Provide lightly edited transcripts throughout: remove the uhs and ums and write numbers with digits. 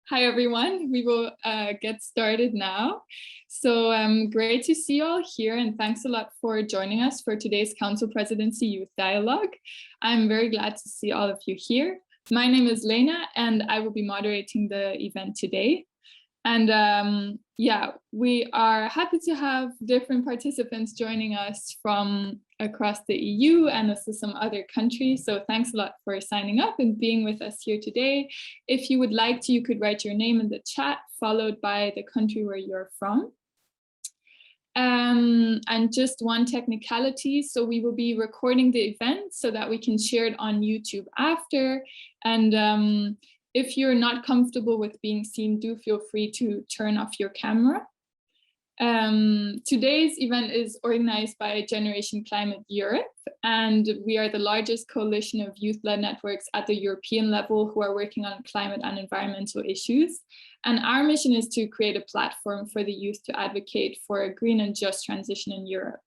Hi, everyone. We will get started now. So great to see you all here, and thanks a lot for joining us for today's Council Presidency Youth Dialogue. I'm very glad to see all of you here. My name is Lena, and I will be moderating the event today. And yeah, we are happy to have different participants joining us from across the EU and also some other countries. So thanks a lot for signing up and being with us here today. If you would like to, you could write your name in the chat, followed by the country where you're from. And just one technicality, so we will be recording the event so that we can share it on YouTube after. And if you're not comfortable with being seen, do feel free to turn off your camera. Today's event is organized by Generation Climate Europe, and we are the largest coalition of youth-led networks at the European level who are working on climate and environmental issues. And our mission is to create a platform for the youth to advocate for a green and just transition in Europe.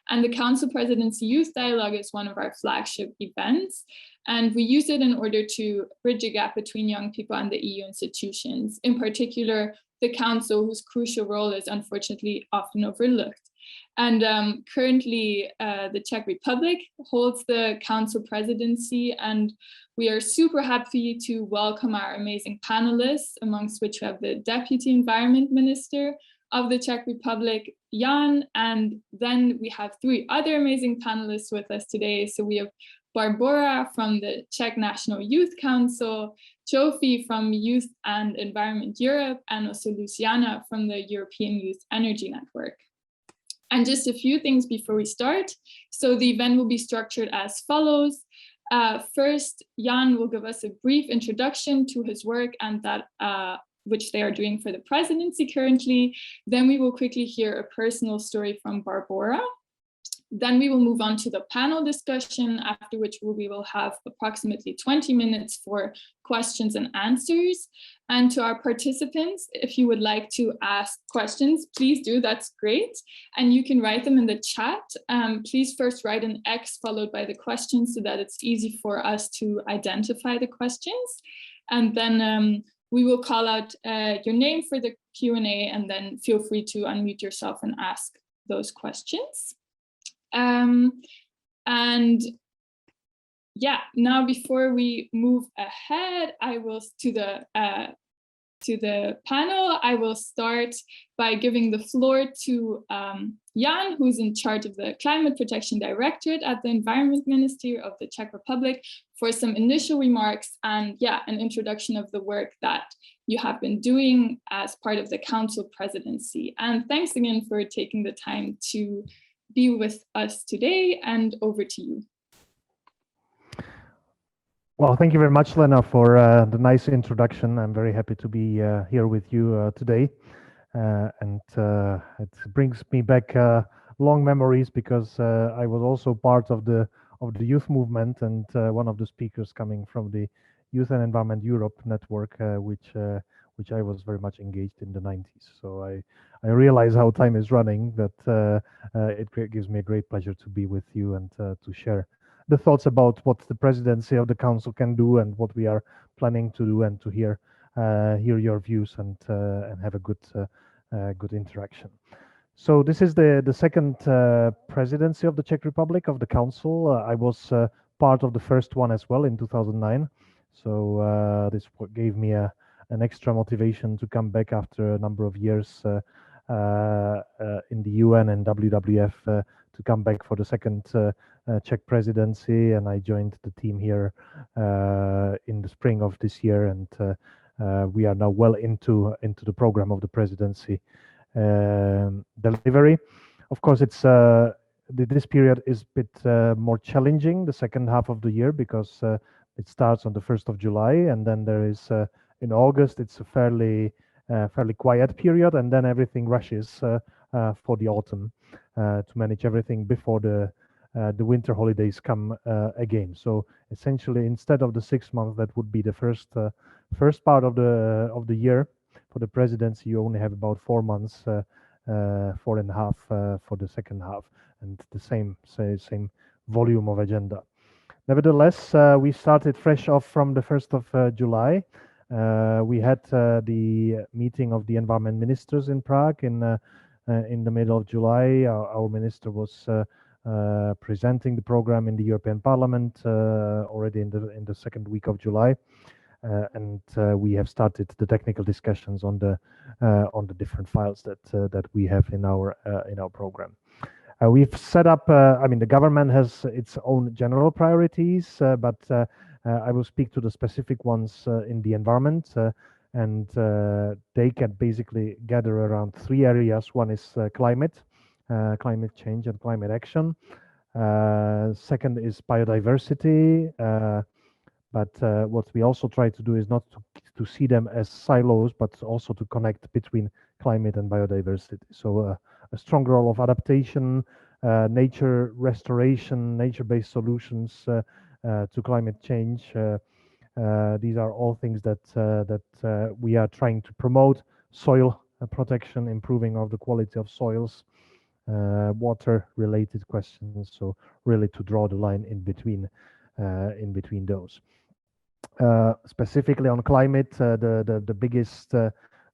And the Council Presidency Youth Dialogue is one of our flagship events. And we use it in order to bridge a gap between young people and the EU institutions, in particular, the Council, whose crucial role is unfortunately often overlooked. And currently, the Czech Republic holds the Council Presidency, and we are super happy to welcome our amazing panelists, amongst which we have the Deputy Environment Minister of the Czech Republic, Jan, and then we have three other amazing panelists with us today. So we have Barbara from the Czech National Youth Council, Žofie from Youth and Environment Europe, and also Luciana from the European Youth Energy Network. And just a few things before we start. So the event will be structured as follows. First, Jan will give us a brief introduction to his work and that which they are doing for the presidency currently. Then we will quickly hear a personal story from Barbara. Then we will move on to the panel discussion, after which we will have approximately 20 minutes for questions and answers. And to our participants, if you would like to ask questions, please do, that's great. And you can write them in the chat. Please first write an X followed by the questions so that it's easy for us to identify the questions. And then we will call out your name for the Q&A, and then feel free to unmute yourself and ask those questions. And yeah, now before we move ahead, I will to the panel. I will start by giving the floor to Jan, who's in charge of the Climate Protection Directorate at the Environment Ministry of the Czech Republic, for some initial remarks and yeah, an introduction of the work that you have been doing as part of the Council Presidency. And thanks again for taking the time to be with us today, and over to you. Well, thank you very much, Lena, for the nice introduction. I'm very happy to be here with you today. And it brings me back long memories, because I was also part of the youth movement, and one of the speakers coming from the Youth and Environment Europe network, which I was very much engaged in the 90s. So I realize how time is running, but it gives me a great pleasure to be with you and to share the thoughts about what the presidency of the council can do and what we are planning to do, and to hear your views and have a good interaction. So this is the second presidency of the Czech Republic of the council. I was part of the first one as well in 2009. So this gave me an extra motivation to come back after a number of years in the UN and WWF to come back for the second Czech presidency, and I joined the team here in the spring of this year, and we are now well into the program of the presidency delivery. Of course, it's this period is a bit more challenging, the second half of the year, because it starts on the 1st of July, and then there is in August it's a fairly quiet period, and then everything rushes for the autumn to manage everything before the winter holidays come again. So essentially, instead of the 6 months that would be the first part of the year for the presidency, you only have about 4 months, 4.5 for the second half, and the same volume of agenda. Nevertheless, we started fresh off from the 1st of July. We had the meeting of the environment ministers in Prague in the middle of July. Our minister was presenting the program in the European Parliament already in the second week of July, and we have started the technical discussions on the different files that we have in our program. We've set up, I mean, the government has its own general priorities, but I will speak to the specific ones in the environment, and they can basically gather around three areas. One is climate change and climate action. Second is biodiversity, but what we also try to do is not to see them as silos, but also to connect between climate and biodiversity. So a strong role of adaptation, nature restoration, nature-based solutions to climate change. These are all things that we are trying to promote. Soil protection, improving of the quality of soils, water-related questions. So really to draw the line in between those. Specifically on climate,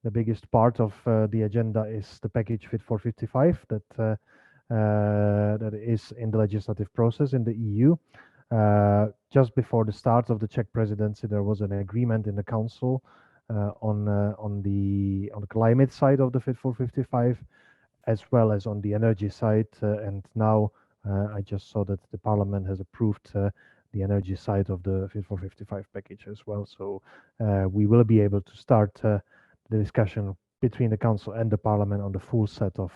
the biggest part of the agenda is the package Fit for 55 that is in the legislative process in the EU. Just before the start of the Czech presidency, there was an agreement in the council on the climate side of the Fit for 55, as well as on the energy side. And now I just saw that the Parliament has approved the energy side of the Fit for 55 package as well. So we will be able to start the discussion between the Council and the Parliament on the full set of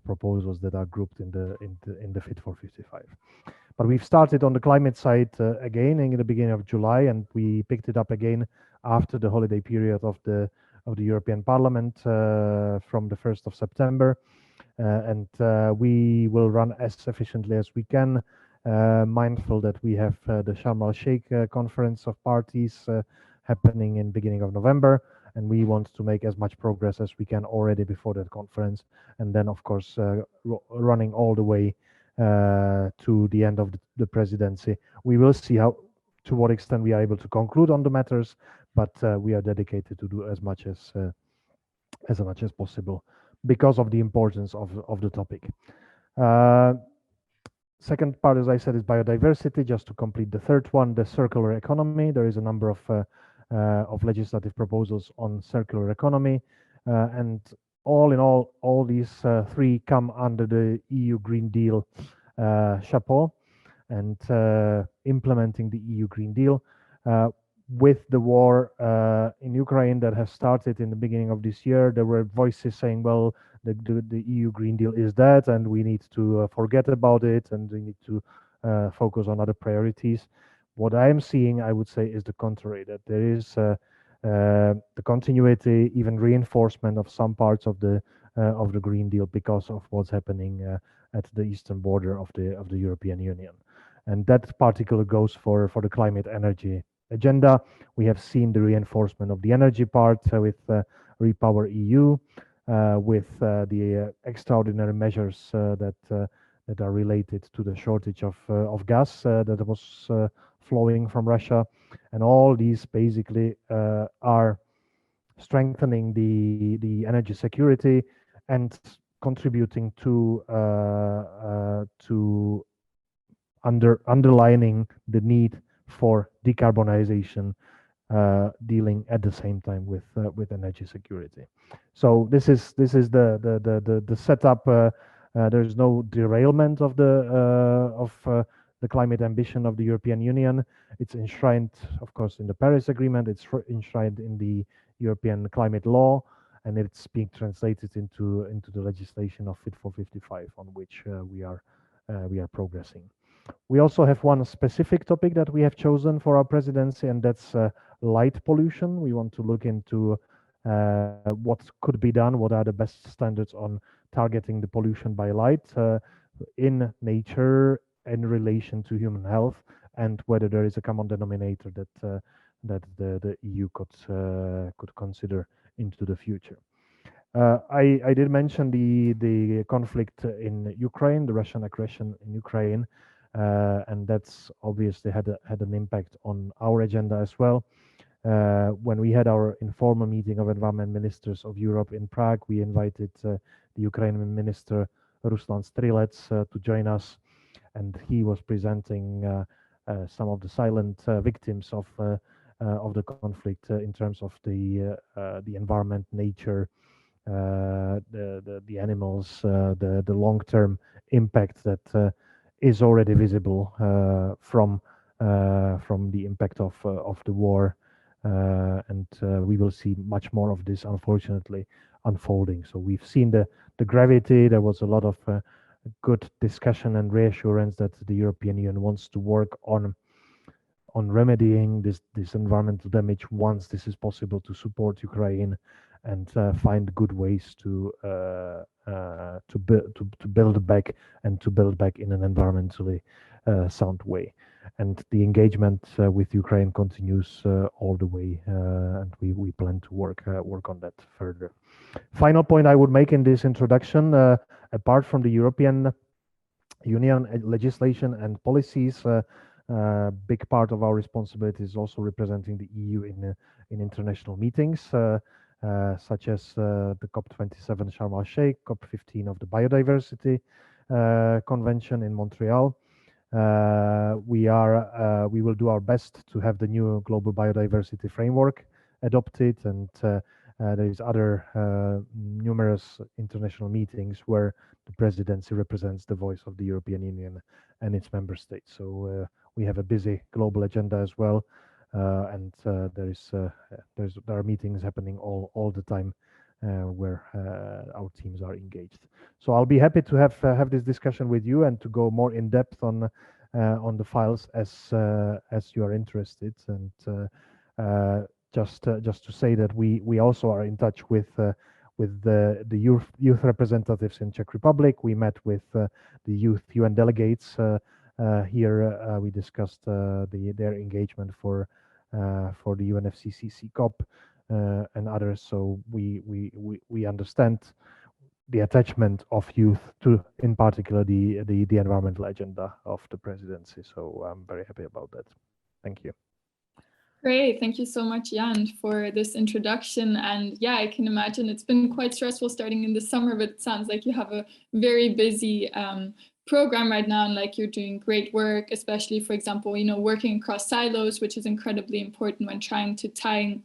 proposals that are grouped in the Fit for 55. But we've started on the climate side again in the beginning of July, and we picked it up again after the holiday period of the European Parliament from the 1st of September. And we will run as efficiently as we can, mindful that we have the Sharm el-Sheikh conference of parties happening in beginning of November, and we want to make as much progress as we can already before that conference, and then of course running all the way to the end of the presidency. We will see to what extent we are able to conclude on the matters, but we are dedicated to do as much as possible because of the importance of the topic. Second part, as I said, is biodiversity. Just to complete the third one, the circular economy. There is a number of legislative proposals on circular economy, and all in all these three come under the EU Green Deal chapeau, and implementing the EU Green Deal. With the war in Ukraine that has started in the beginning of this year, there were voices saying, well, the EU Green Deal is dead and we need to forget about it and we need to focus on other priorities. What I am seeing, I would say, is the contrary, that there is the continuity, even reinforcement of some parts of the Green Deal because of what's happening at the eastern border of the European Union. And that particularly goes for the climate energy agenda. We have seen the reinforcement of the energy part with RePowerEU, with the extraordinary measures that are related to the shortage of gas that was flowing from Russia, and all these basically are strengthening the energy security and contributing to underlining the need for decarbonization, dealing at the same time with energy security. So this is the setup. There is no derailment of the climate ambition of the European Union. It's enshrined, of course, in the Paris Agreement. It's enshrined in the European climate law, and it's being translated into the legislation of Fit for 55, on which we are progressing. We also have one specific topic that we have chosen for our presidency, and that's light pollution. We want to look into what could be done, what are the best standards on targeting the pollution by light in nature in relation to human health, and whether there is a common denominator that the EU could consider into the future. I did mention the conflict in Ukraine, the Russian aggression in Ukraine. and that's obviously had an impact on our agenda as well. When we had our informal meeting of environment ministers of Europe in Prague, we invited the Ukrainian minister Ruslan Strilets to join us, and he was presenting some of the silent victims of the conflict in terms of the environment, nature, the animals, the long-term impact that is already visible from the impact of the war, and we will see much more of this, unfortunately, unfolding. So we've seen the gravity. There was a lot of good discussion and reassurance that the European Union wants to work on remedying this environmental damage once this is possible, to support Ukraine and find good ways to build back and to build back in an environmentally sound way. And the engagement with Ukraine continues all the way, and we plan to work on that further. Final point I would make in this introduction, apart from the European Union legislation and policies, big part of our responsibility is also representing the EU in international meetings, such as the COP27 Sharm el-Sheikh, COP15 of the Biodiversity Convention in Montreal. We will do our best to have the new global biodiversity framework adopted, and there is other numerous international meetings where the presidency represents the voice of the European Union and its member states. So we have a busy global agenda as well, and there are meetings happening all the time where our teams are engaged. So I'll be happy to have this discussion with you and to go more in depth on the files as you are interested. And just to say that we also are in touch with the youth representatives in Czech Republic. We met with the youth UN delegates here. We discussed their engagement for the UNFCCC COP and others. So we understand the attachment of youth to, in particular, the environmental agenda of the presidency. So I'm very happy about that. Thank you. Great. Thank you so much, Jan, for this introduction. And yeah, I can imagine it's been quite stressful starting in the summer, but it sounds like you have a very busy program right now, and like you're doing great work, especially, for example, working across silos, which is incredibly important when trying to tie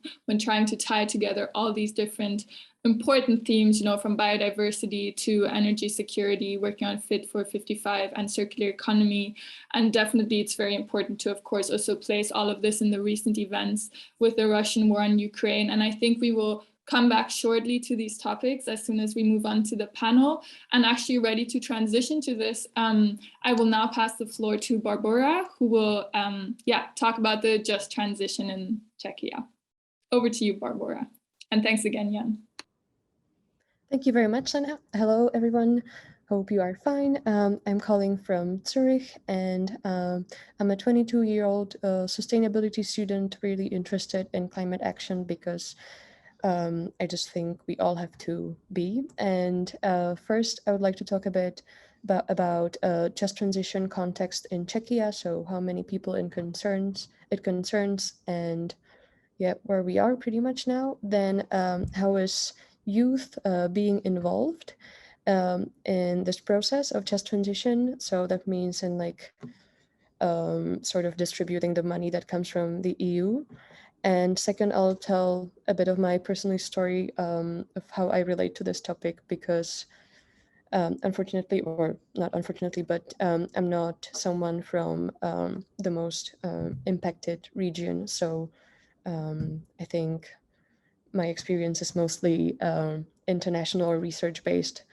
together all these different important themes, from biodiversity to energy security, working on Fit for 55 and circular economy. And definitely it's very important to, of course, also place all of this in the recent events with the Russian war on Ukraine. And I think we will come back shortly to these topics as soon as we move on to the panel. And actually ready to transition to this, I will now pass the floor to Barbora, who will talk about the just transition in Czechia. Over to you, Barbora. And thanks again, Jan. Thank you very much, Lena. Hello, everyone. Hope you are fine. I'm calling from Zurich, and I'm a 22-year-old sustainability student really interested in climate action because I just think we all have to be. And first, I would like to talk a bit about just transition context in Czechia, so how many people it concerns, and where we are pretty much now. Then how is youth being involved in this process of just transition? So that means in sort of distributing the money that comes from the EU. And second, I'll tell a bit of my personal story of how I relate to this topic, because unfortunately, or not unfortunately, but I'm not someone from the most impacted region. So I think my experience is mostly international or research-based,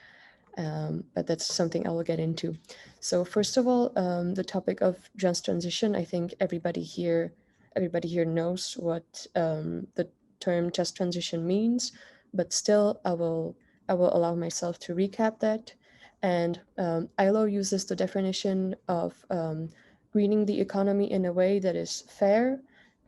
but that's something I will get into. So first of all, the topic of just transition, I think everybody here knows what the term just transition means, but still I will allow myself to recap that. And ILO uses the definition of greening the economy in a way that is fair,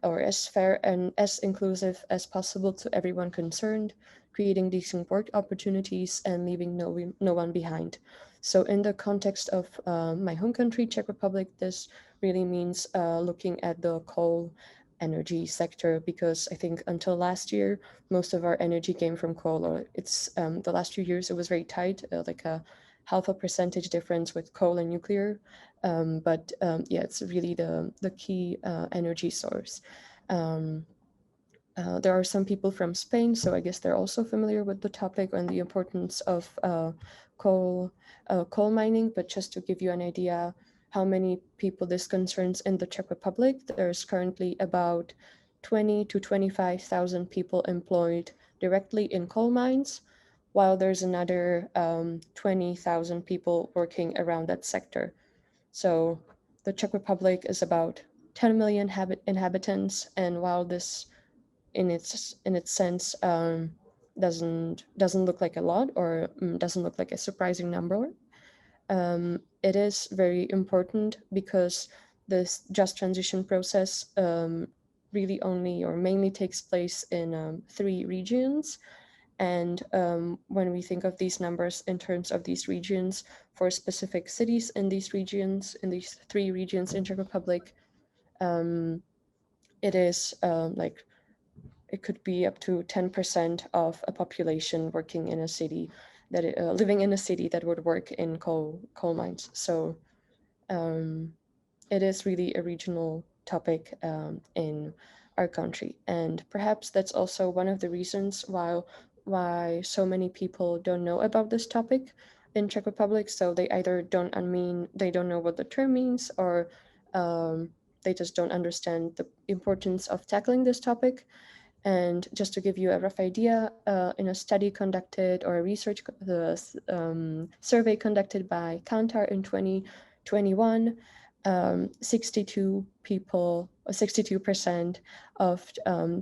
or as fair and as inclusive as possible to everyone concerned, creating decent work opportunities and leaving no one behind. So in the context of my home country, Czech Republic, this really means looking at the coal energy sector, because I think until last year, most of our energy came from coal, or it's the last few years, it was very tight, like a 0.5% difference with coal and nuclear. But yeah, it's really the key energy source. There are some people from Spain, so I guess they're also familiar with the topic and the importance of coal mining. But just to give you an idea how many people this concerns in the Czech Republic, there's currently about 20 to 25,000 people employed directly in coal mines, while there's another 20,000 people working around that sector. So the Czech Republic is about 10 million inhabitants, and while this in its sense doesn't look like a lot, or doesn't look like a surprising number, it is very important because this just transition process really only or mainly takes place in 3 regions. And when we think of these numbers in terms of these regions for specific cities in these regions, in these 3 regions in Czech Republic, it is like it could be up to 10% of a population working in a city that living in a city that would work in coal mines. So it is really a regional topic in our country, and perhaps that's also one of the reasons why so many people don't know about this topic in Czech Republic. So they either don't know what the term means, or they just don't understand the importance of tackling this topic. And just to give you a rough idea, in a study conducted or a research survey conducted by Kantar in 2021, 62% of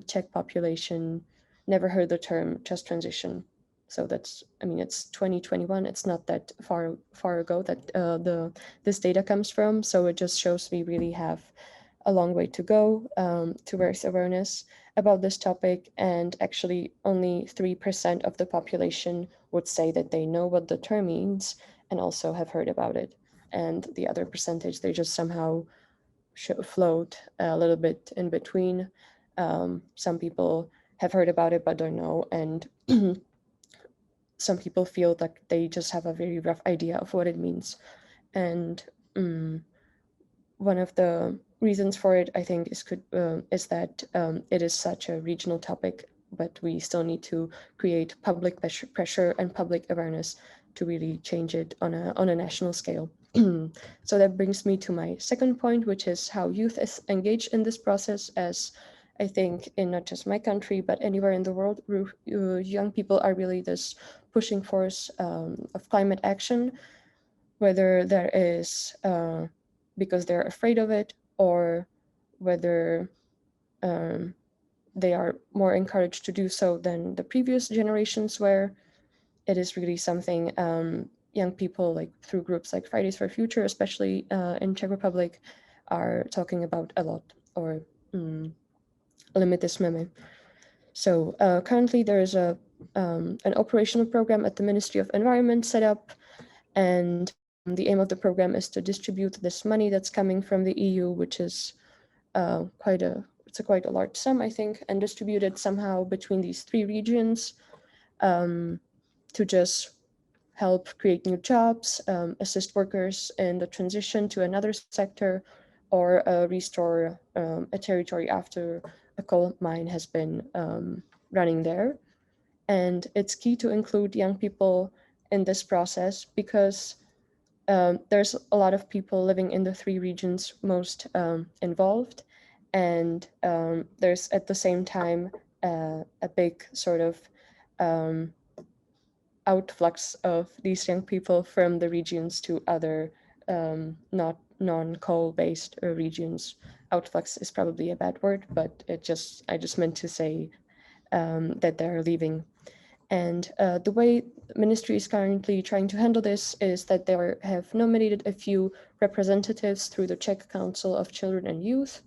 Czech population never heard the term just transition. So that's, I mean, it's 2021. It's not that far ago that this data comes from. So it just shows we really have a long way to go to raise awareness about this topic, and actually only 3% of the population would say that they know what the term means and also have heard about it. And the other percentage, they just somehow float a little bit in between. Some people have heard about it but don't know, and some people feel like they just have a very rough idea of what it means. And one of the reasons for it, I think, is that it is such a regional topic, but we still need to create public pressure and public awareness to really change it on a national scale. So that brings me to my second point, which is how youth is engaged in this process. As I think in not just my country, but anywhere in the world, young people are really this pushing force of climate action, whether there is because they're afraid of it, or whether they are more encouraged to do so than the previous generations were. It is really something young people, like through groups like Fridays for Future, especially in Czech Republic, are talking about a lot, or Limity Jsme. So currently there is an operational program at the Ministry of Environment set up, and the aim of the program is to distribute this money that's coming from the EU, which is quite a large sum, I think, and distribute it somehow between these 3 regions to just help create new jobs, assist workers in the transition to another sector, or restore a territory after a coal mine has been running there. And it's key to include young people in this process, because there's a lot of people living in the 3 regions most involved, and there's at the same time a big sort of outflux of these young people from the regions to other not non-coal based regions. Outflux is probably a bad word, but I just meant to say that they're leaving. And the way the ministry is currently trying to handle this is that they have nominated a few representatives through the Czech Council of Children and Youth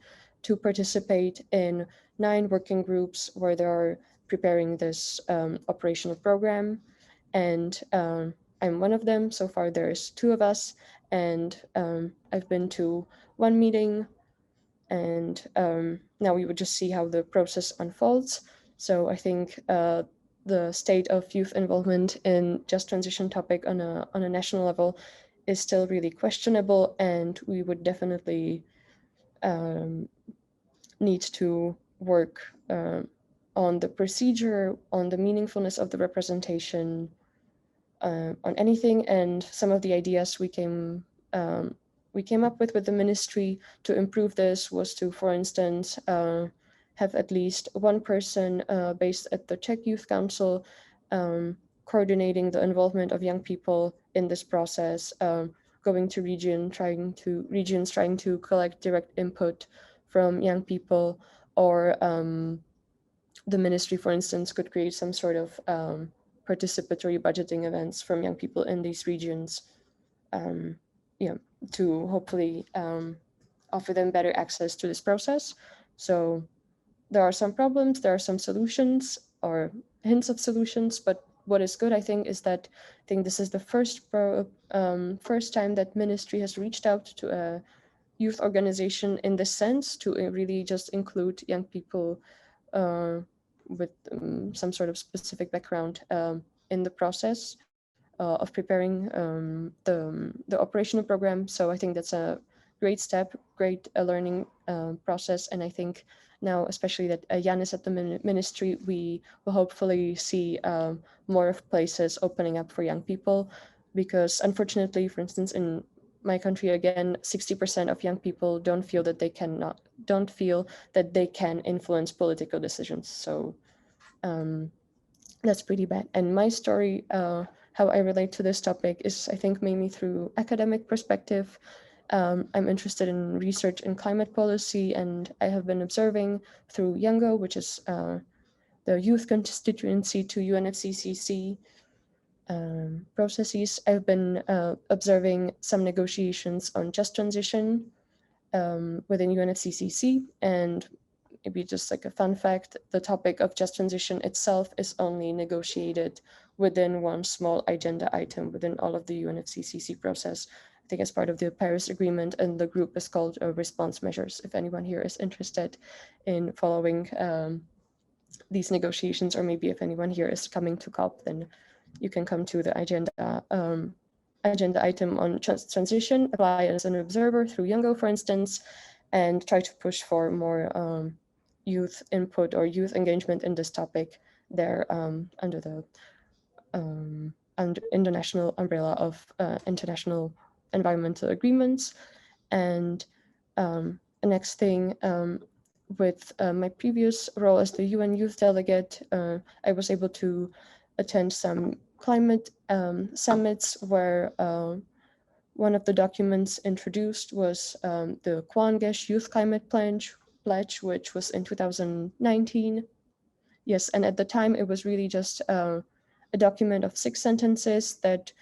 to participate in 9 working groups where they are preparing this operational program. And I'm one of them. So far, there's 2 of us, and I've been to 1 meeting, and now we would just see how the process unfolds. So I think the state of youth involvement in just transition topic on a national level is still really questionable, and we would definitely need to work on the procedure, on the meaningfulness of the representation, on anything. And some of the ideas we came up with the ministry to improve this was to, for instance, have at least 1 person based at the Czech Youth Council coordinating the involvement of young people in this process, going to regions trying to collect direct input from young people, or the ministry, for instance, could create some sort of participatory budgeting events from young people in these regions, to hopefully offer them better access to this process. So there are some problems, there are some solutions or hints of solutions, but what is good, I think, is that this is the first time that ministry has reached out to a youth organization in this sense, to really just include young people with some sort of specific background in the process of preparing the operational program. So I think that's a great step, great learning process. And I think now, especially that Jan is at the ministry, we will hopefully see more of places opening up for young people, because unfortunately, for instance, in my country, again, 60% of young people don't feel that they can influence political decisions. So that's pretty bad. And my story, how I relate to this topic, is, I think, mainly through academic perspective. I'm interested in research in climate policy, and I have been observing through YOUNGO, which is the youth constituency to UNFCCC processes. I've been observing some negotiations on just transition within UNFCCC, and maybe just like a fun fact, the topic of just transition itself is only negotiated within 1 small agenda item within all of the UNFCCC process, I think as part of the Paris Agreement, and the group is called Response Measures. If anyone here is interested in following these negotiations, or maybe if anyone here is coming to COP, then you can come to the agenda item on transition, apply as an observer through YOUNGO, for instance, and try to push for more youth input or youth engagement in this topic there under the international umbrella of international environmental agreements. And the next thing, with my previous role as the UN Youth Delegate, I was able to attend some climate summits where one of the documents introduced was the Kwangesh Youth Climate Pledge, which was in 2019. Yes, and at the time it was really just a document of 6 sentences that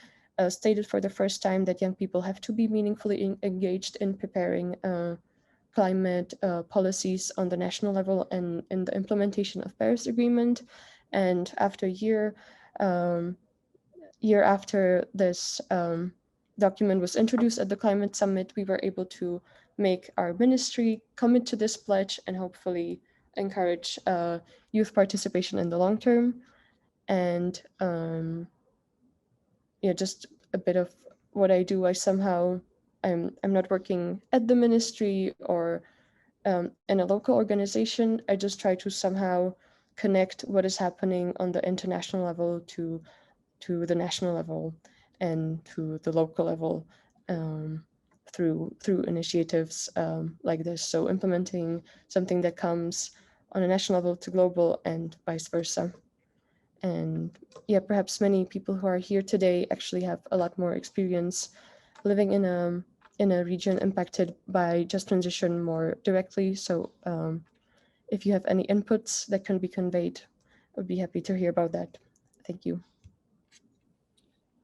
stated for the first time that young people have to be meaningfully engaged in preparing climate policies on the national level and in the implementation of Paris Agreement. And after year after this document was introduced at the climate summit, we were able to make our ministry commit to this pledge and hopefully encourage youth participation in the long term. And just a bit of what I do. I'm not working at the ministry or in a local organization. I just try to somehow connect what is happening on the international level to the national level and to the local level through initiatives like this. So implementing something that comes on a national level to global and vice versa. And perhaps many people who are here today actually have a lot more experience living in a region impacted by just transition more directly. So if you have any inputs that can be conveyed, I would be happy to hear about that. Thank you.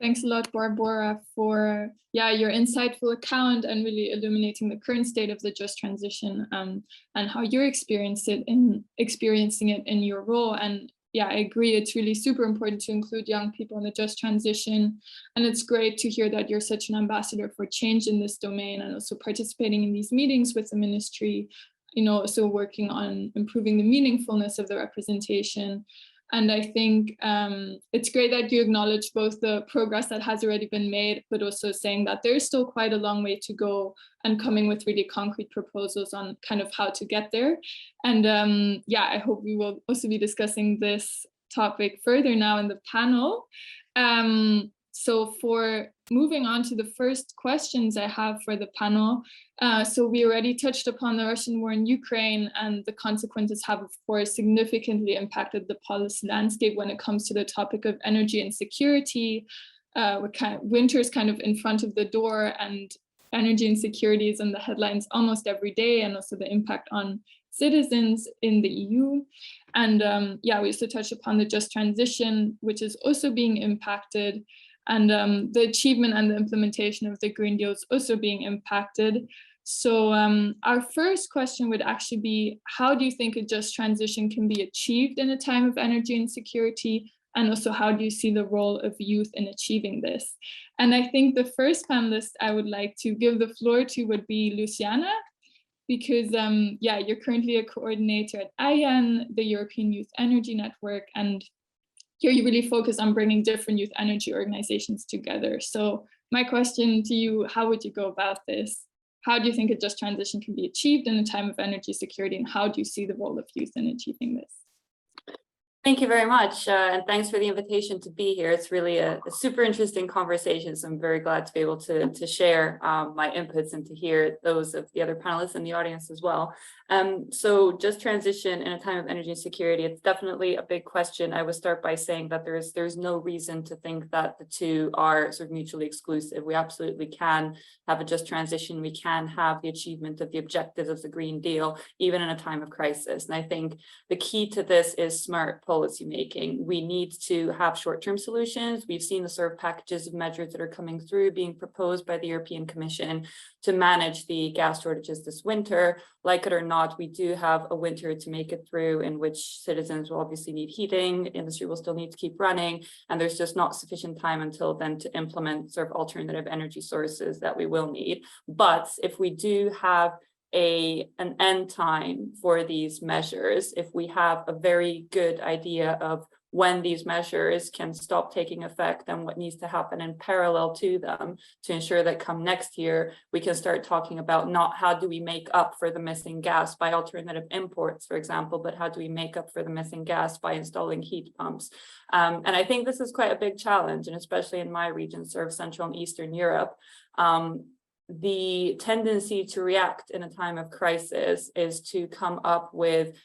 Thanks a lot, Barbara, for your insightful account and really illuminating the current state of the just transition and how you're experiencing it in your role. And yeah, I agree. It's really super important to include young people in the just transition. And it's great to hear that you're such an ambassador for change in this domain and also participating in these meetings with the ministry, also working on improving the meaningfulness of the representation. And I think it's great that you acknowledge both the progress that has already been made, but also saying that there's still quite a long way to go and coming with really concrete proposals on kind of how to get there. And yeah, I hope we will also be discussing this topic further now in the panel. So for moving on to the first questions I have for the panel, so we already touched upon the Russian war in Ukraine, and the consequences have, of course, significantly impacted the policy landscape when it comes to the topic of energy and security. Winter's kind of in front of the door, and energy insecurity is in the headlines almost every day, and also the impact on citizens in the EU. And yeah, we also touched upon the just transition, which is also being impacted. And the achievement and the implementation of the Green Deal is also being impacted. So our first question would actually be, how do you think a just transition can be achieved in a time of energy insecurity? And also, how do you see the role of youth in achieving this? And I think the first panelist I would like to give the floor to would be Luciana, because yeah, you're currently a coordinator at IAN, the European Youth Energy Network, and here you really focus on bringing different youth energy organizations together. So my question to you, how would you go about this? How do you think a just transition can be achieved in a time of energy security, and how do you see the role of youth in achieving this? Thank you very much, and thanks for the invitation to be here. It's really a super interesting conversation, so I'm very glad to be able to share my inputs and to hear those of the other panelists in the audience as well. So just transition in a time of energy security, it's definitely a big question. I would start by saying that there's no reason to think that the two are sort of mutually exclusive. We absolutely can have a just transition. We can have the achievement of the objectives of the Green Deal, even in a time of crisis. And I think the key to this is smart policy making. We need to have short-term solutions. We've seen the sort of packages of measures that are coming through being proposed by the European Commission to manage the gas shortages this winter. Like it or not, we do have a winter to make it through, in which citizens will obviously need heating, industry will still need to keep running, and there's just not sufficient time until then to implement sort of alternative energy sources that we will need. But if we do have an end time for these measures, if we have a very good idea of when these measures can stop taking effect and what needs to happen in parallel to them to ensure that come next year, we can start talking about not how do we make up for the missing gas by alternative imports, for example, but how do we make up for the missing gas by installing heat pumps. And I think this is quite a big challenge, and especially in my region, sort of Central and Eastern Europe. The tendency to react in a time of crisis is to come up with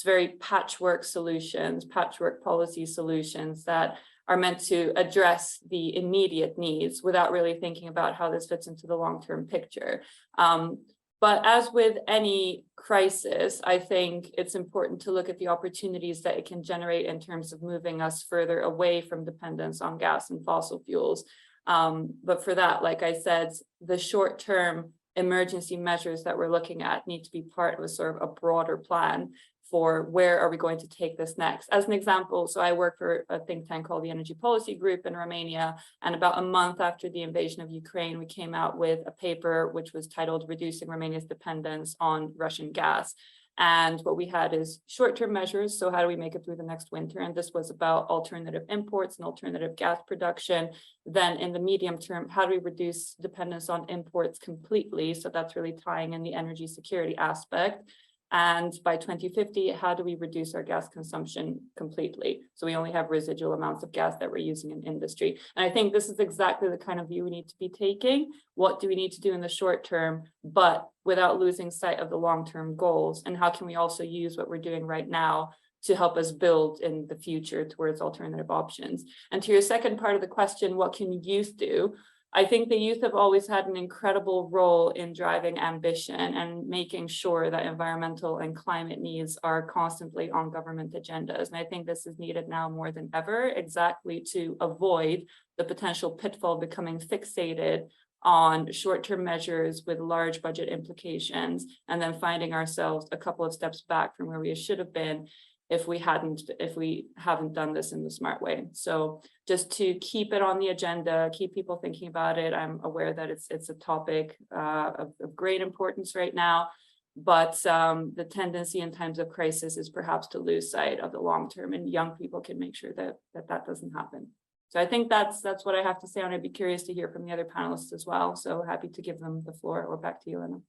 very patchwork solutions, patchwork policy solutions that are meant to address the immediate needs without really thinking about how this fits into the long-term picture. But as with any crisis, I think it's important to look at the opportunities that it can generate in terms of moving us further away from dependence on gas and fossil fuels. But for that, like I said, the short-term emergency measures that we're looking at need to be part of a sort of a broader plan for where are we going to take this next. As an example, so I work for a think tank called the Energy Policy Group in Romania, and about a month after the invasion of Ukraine, we came out with a paper which was titled Reducing Romania's Dependence on Russian Gas. And what we had is short-term measures. So how do we make it through the next winter? And this was about alternative imports and alternative gas production. Then in the medium term, how do we reduce dependence on imports completely? So that's really tying in the energy security aspect. And by 2050, how do we reduce our gas consumption completely? So we only have residual amounts of gas that we're using in industry. And I think this is exactly the kind of view we need to be taking. What do we need to do in the short term, but without losing sight of the long-term goals? And how can we also use what we're doing right now to help us build in the future towards alternative options? And to your second part of the question, what can youth do? I think the youth have always had an incredible role in driving ambition and making sure that environmental and climate needs are constantly on government agendas. And I think this is needed now more than ever, exactly to avoid the potential pitfall of becoming fixated on short-term measures with large budget implications, and then finding ourselves a couple of steps back from where we should have been if we haven't done this in the smart way. So just to keep it on the agenda, keep people thinking about it. I'm aware that it's a topic of great importance right now, but the tendency in times of crisis is perhaps to lose sight of the long term, and young people can make sure that doesn't happen. So I think that's what I have to say, and I'd be curious to hear from the other panelists as well. So happy to give them the floor, or back to you, Elena.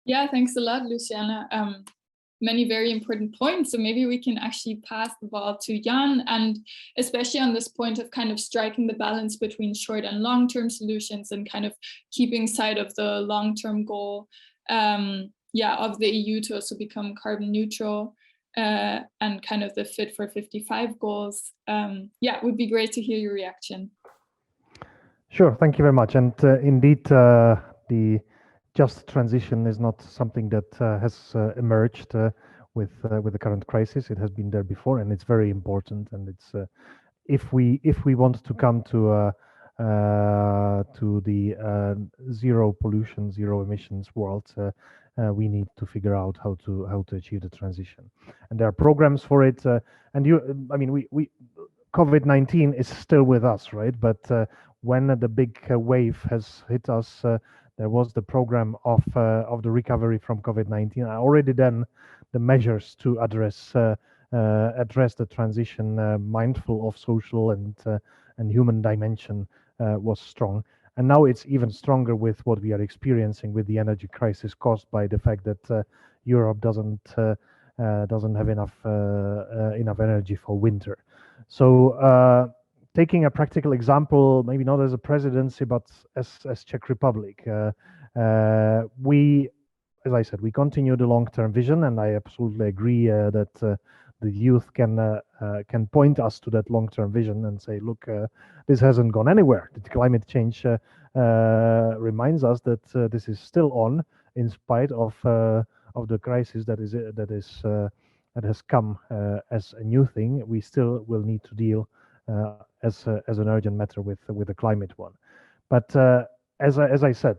Yeah, thanks a lot, Luciana. Many very important points. So maybe we can actually pass the ball to Jan, and especially on this point of kind of striking the balance between short and long-term solutions and kind of keeping sight of the long-term goal of the EU to also become carbon neutral and kind of the Fit for 55 goals. It would be great to hear your reaction. Sure, thank you very much. And indeed, the just transition is not something that has emerged with the current crisis. It has been there before, and it's very important. And it's if we want to come to the zero pollution, zero emissions world, we need to figure out how to achieve the transition. And there are programs for it. And we COVID-19 is still with us, right? But when the big wave has hit us, there was the program of the recovery from COVID-19. Already then, the measures to address the transition, mindful of social and human dimension, was strong. And now it's even stronger with what we are experiencing with the energy crisis caused by the fact that Europe doesn't have enough energy for winter. So taking a practical example, maybe not as a presidency, but as Czech Republic, we, as I said, we continue the long-term vision, and I absolutely agree that the youth can point us to that long-term vision and say, look, this hasn't gone anywhere. The climate change reminds us that this is still on, in spite of the crisis that has come as a new thing. We still will need to deal as an urgent matter with the climate one. But as I said,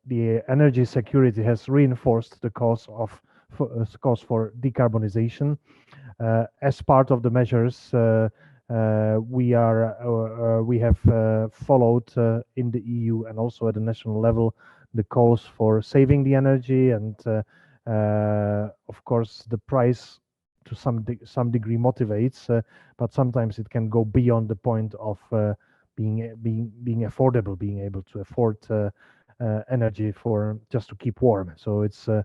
the energy security has reinforced the cause for decarbonization. As part of the measures, we have followed in the EU and also at the national level the calls for saving the energy, and of course the price to some degree motivates, but sometimes it can go beyond the point of being affordable, being able to afford energy for just to keep warm. So it's a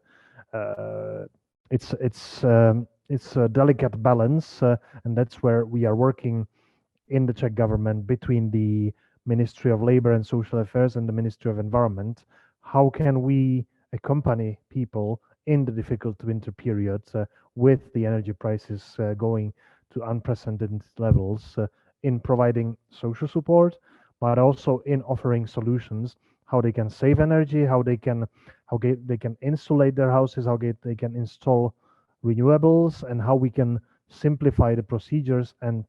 delicate balance, and that's where we are working in the Czech government between the Ministry of Labor and Social Affairs and the Ministry of Environment. How can we accompany people in the difficult winter period with the energy prices going to unprecedented levels, in providing social support, but also in offering solutions, how they can save energy, how they can insulate their houses, how they can install renewables, and how we can simplify the procedures and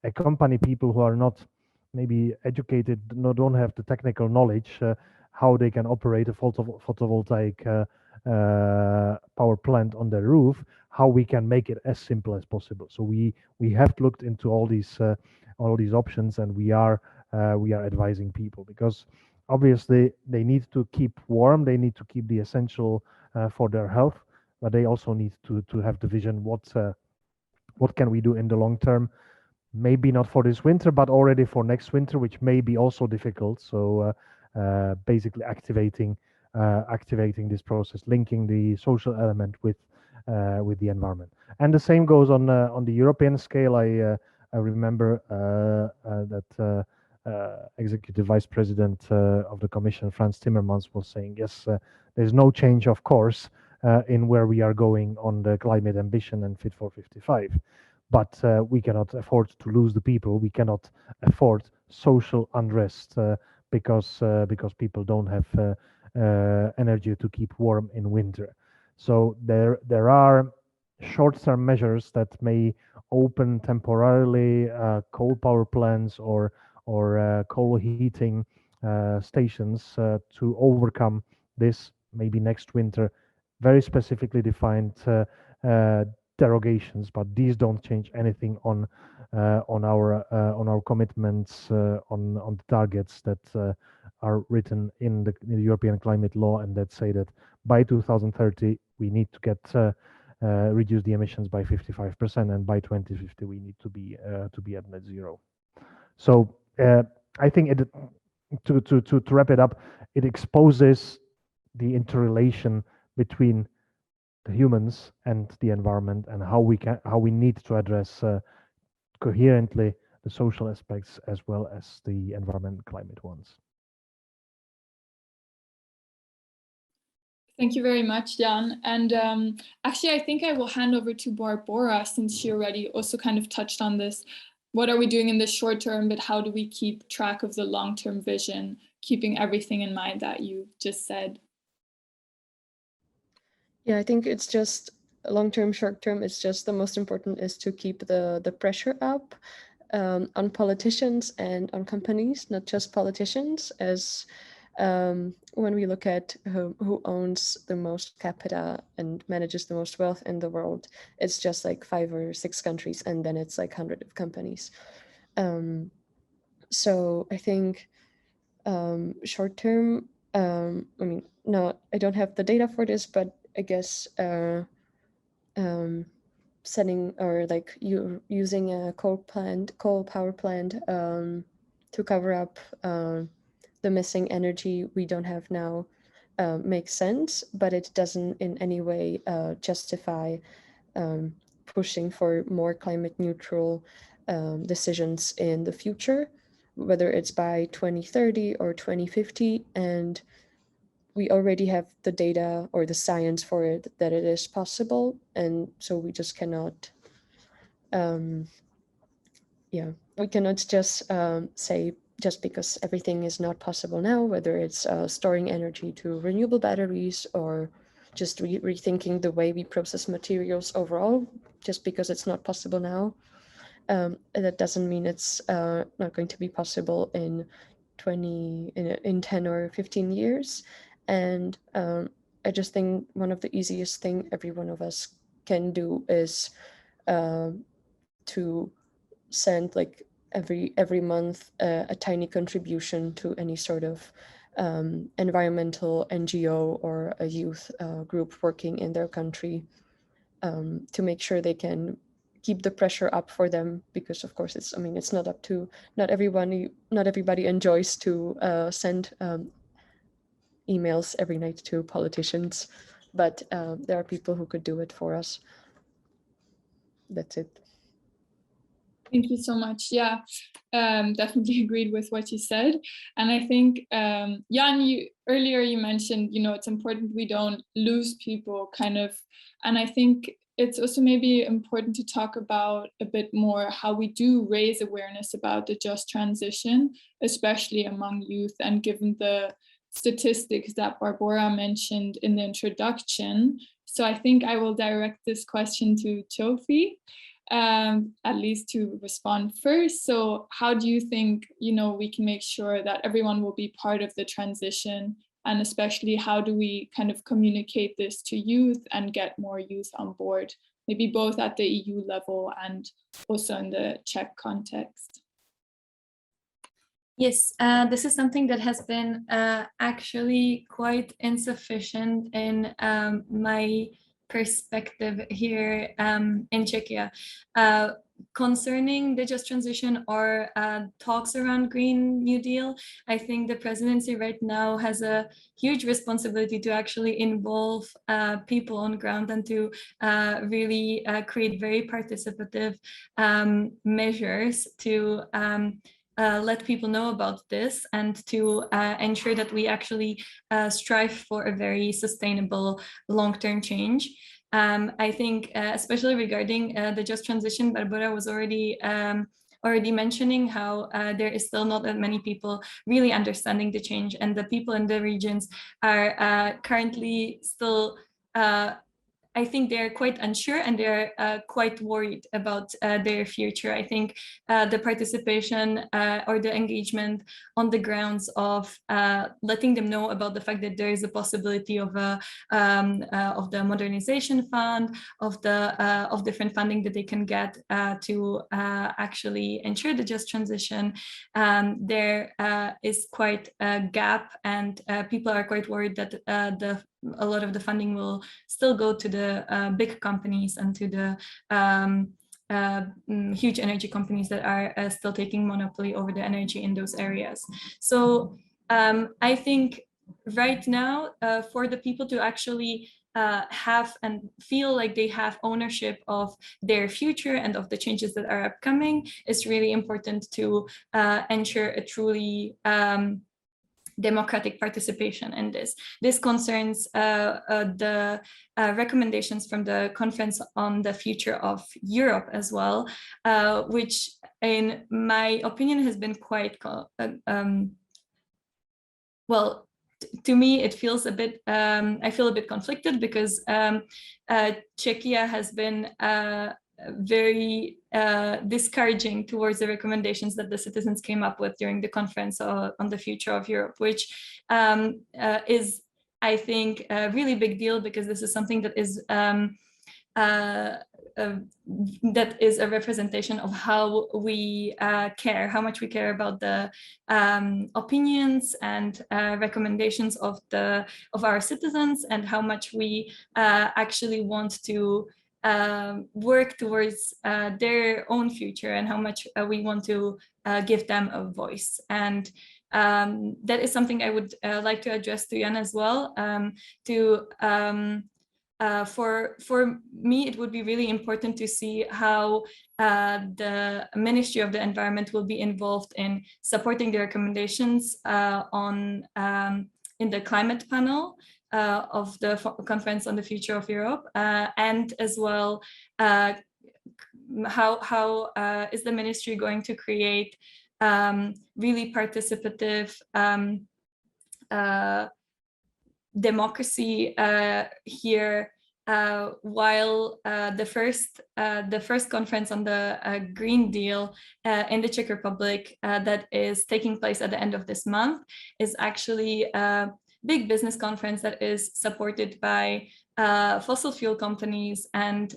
accompany people who are not maybe educated, don't have the technical knowledge, how they can operate a photovoltaic power plant on their roof, how we can make it as simple as possible. So we have looked into all these options, and we are advising people, because obviously they need to keep warm, they need to keep the essential for their health, but they also need to have the vision, what can we do in the long term, maybe not for this winter, but already for next winter, which may be also difficult. So basically activating this process, linking the social element with the environment. And the same goes on the European scale. I remember that Executive Vice President of the Commission, Franz Timmermans, was saying, yes, there's no change, of course, in where we are going on the climate ambition and Fit for 55. But we cannot afford to lose the people. We cannot afford social unrest because people don't have energy to keep warm in winter. So there are short-term measures that may open temporarily coal power plants or coal heating stations to overcome this maybe next winter. Very specifically defined derogations, but these don't change anything on our commitments, on the targets that are written in the European climate law, and that say that by 2030 we need to get reduce the emissions by 55%, and by 2050 we need to be at net zero. So I think to wrap it up, it exposes the interrelation between the humans and the environment, and how we need to address coherently the social aspects as well as the environment and climate ones. Thank you very much, Jan. And actually, I think I will hand over to Barbora, since she already also kind of touched on this. What are we doing in the short term, but how do we keep track of the long-term vision, keeping everything in mind that you just said? Yeah, I think it's just long-term, short-term. It's just the most important is to keep the pressure up on politicians and on companies, not just politicians, as when we look at who owns the most capita and manages the most wealth in the world, it's just like 5 or 6 countries, and then it's like hundreds of companies. So I think short term, I mean, no, I don't have the data for this, but I guess setting or like using a coal power plant to cover up the missing energy we don't have now makes sense, but it doesn't in any way justify pushing for more climate neutral decisions in the future, whether it's by 2030 or 2050. And we already have the data or the science for it that it is possible. And so we just cannot, we cannot just say, just because everything is not possible now, whether it's storing energy to renewable batteries or just rethinking the way we process materials overall, just because it's not possible now. That doesn't mean it's not going to be possible in 10 or 15 years. And I just think one of the easiest thing every one of us can do is to send like every month a tiny contribution to any sort of environmental NGO or a youth group working in their country, to make sure they can keep the pressure up for them, because of course it's not up to, not everybody enjoys to send emails every night to politicians, but there are people who could do it for us. That's it. Thank you so much. Yeah, definitely agreed with what you said. And I think, Jan, earlier you mentioned, it's important we don't lose people kind of. And I think it's also maybe important to talk about a bit more how we do raise awareness about the just transition, especially among youth, and given the statistics that Barbora mentioned in the introduction. So I think I will direct this question to Žofie, at least to respond first. So how do you think, we can make sure that everyone will be part of the transition, and especially how do we kind of communicate this to youth and get more youth on board, maybe both at the EU level and also in the Czech context? Yes, this is something that has been actually quite insufficient in my perspective here in Czechia. Concerning the just transition or talks around Green New Deal, I think the presidency right now has a huge responsibility to actually involve people on ground and to really create very participative measures to let people know about this, and to ensure that we actually strive for a very sustainable long-term change. I think especially regarding the just transition, Barbora was already mentioning how there is still not that many people really understanding the change, and the people in the regions are currently still I think they're quite unsure and they're quite worried about their future. I think the participation or the engagement on the grounds of letting them know about the fact that there is a possibility of the modernization fund, of different funding that they can get to actually ensure the just transition. There is quite a gap, and people are quite worried that a lot of the funding will still go to the big companies and to the huge energy companies that are still taking monopoly over the energy in those areas. So I think right now, for the people to actually have and feel like they have ownership of their future and of the changes that are upcoming, it's really important to ensure a truly democratic participation in this. This concerns the recommendations from the Conference on the Future of Europe as well, which in my opinion has been quite, well, to me, it feels a bit, I feel a bit conflicted because Czechia has been very discouraging towards the recommendations that the citizens came up with during the conference on the future of Europe, which is, I think, a really big deal, because this is something that is a representation of how we care, how much we care about the opinions and recommendations of our citizens, and how much we actually want to work towards their own future, and how much we want to give them a voice. And that is something I would like to address to Jan as well. For me, it would be really important to see how the Ministry of the Environment will be involved in supporting the recommendations in the climate panel of the Conference on the Future of Europe, and as well how is the ministry going to create really participative democracy here, while the first conference on the Green Deal in the Czech Republic that is taking place at the end of this month is actually a big business conference that is supported by fossil fuel companies, and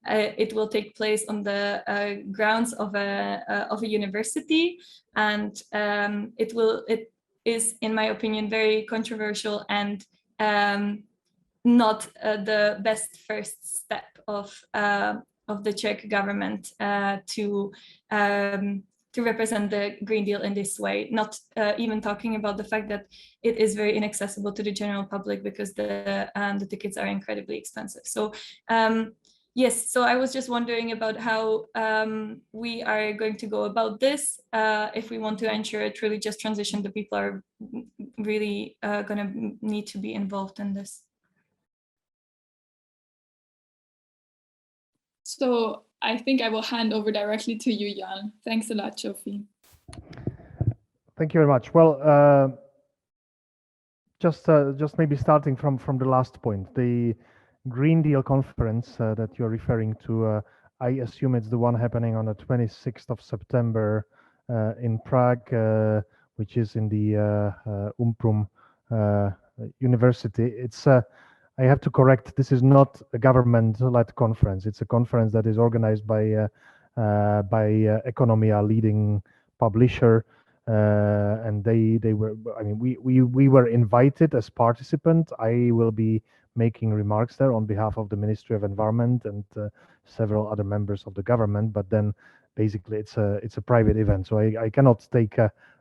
it will take place on the grounds of a university, and it is, in my opinion, very controversial and not the best first step of the Czech government to represent the Green Deal in this way, not even talking about the fact that it is very inaccessible to the general public because the tickets are incredibly expensive. So yes, so I was just wondering about how we are going to go about this. If we want to ensure a truly just transition, the people are really going to need to be involved in this. So I think I will hand over directly to you, Jan. Thanks a lot, Žofie. Thank you very much. Well, just maybe starting from the last point, the Green Deal conference that you're referring to, I assume it's the one happening on the 26th of September in Prague, which is in the Umprum University. It's I have to correct, this is not a government-led conference. It's a conference that is organized by Economia, leading publisher, and they were, I mean, we were invited as participant. I will be making remarks there on behalf of the Ministry of Environment and several other members of the government, but then basically it's a private event, so I cannot take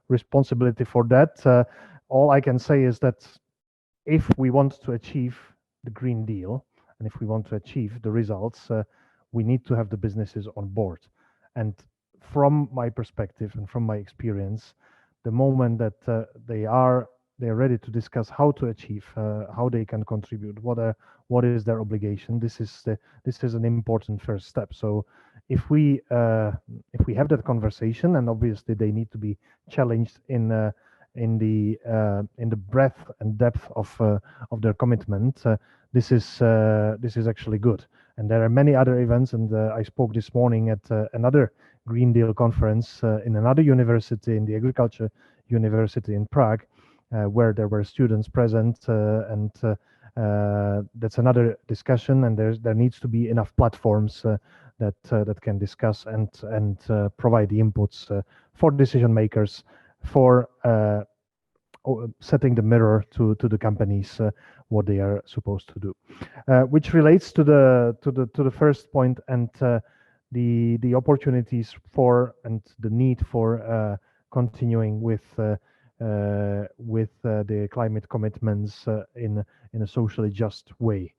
responsibility for that. All I can say is that if we want to achieve the Green Deal, and if we want to achieve the results, we need to have the businesses on board. And from my perspective and from my experience, the moment that they're ready to discuss how to achieve, how they can contribute, what is their obligation, this is an important first step. So if we have that conversation, and obviously they need to be challenged in the breadth and depth of their commitment, this is actually good. And there are many other events, and I spoke this morning at another Green Deal conference in another university, in the Agriculture University in Prague, where there were students present, and that's another discussion. And there needs to be enough platforms that can discuss and provide the inputs for decision makers, for setting the mirror to the companies what they are supposed to do, which relates to the first point, and the opportunities for and the need for continuing with the climate commitments in a socially just way.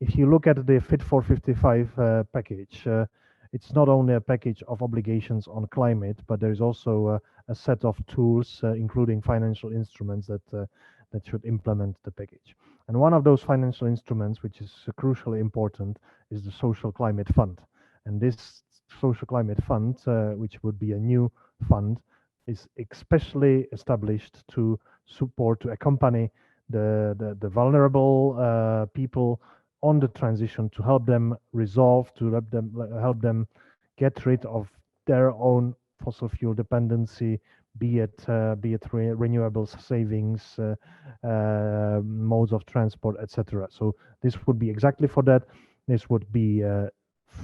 If you look at the Fit for 55 package, it's not only a package of obligations on climate, but there is also a set of tools, including financial instruments that should implement the package. And one of those financial instruments, which is crucially important, is the Social Climate Fund. And this Social Climate Fund, which would be a new fund, is especially established to support, to accompany the vulnerable people on the transition, to help them resolve, to help them get rid of their own fossil fuel dependency, be it renewables savings, modes of transport, etc. So this would be exactly for that. This would be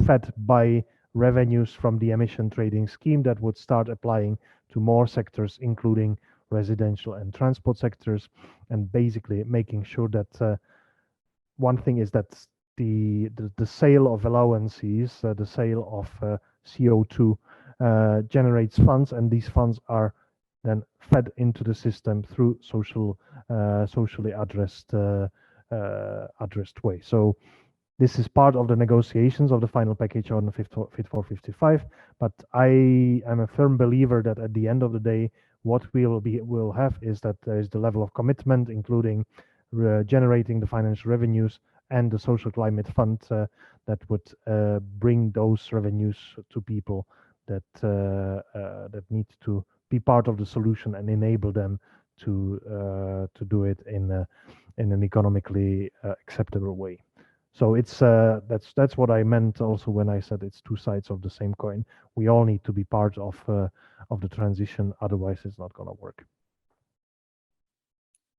fed by revenues from the emission trading scheme that would start applying to more sectors, including residential and transport sectors, and basically making sure that one thing is that the sale of allowances, the sale of CO2 generates funds, and these funds are then fed into the system through socially addressed way. So this is part of the negotiations of the final package on the Fit for 55. But I am a firm believer that at the end of the day, what we'll have is that there is the level of commitment, including generating the financial revenues and the Social Climate Fund that would bring those revenues to people that need to be part of the solution and enable them to do it in an economically acceptable way. So it's that's what I meant also when I said it's two sides of the same coin. We all need to be part of the transition, otherwise it's not going to work.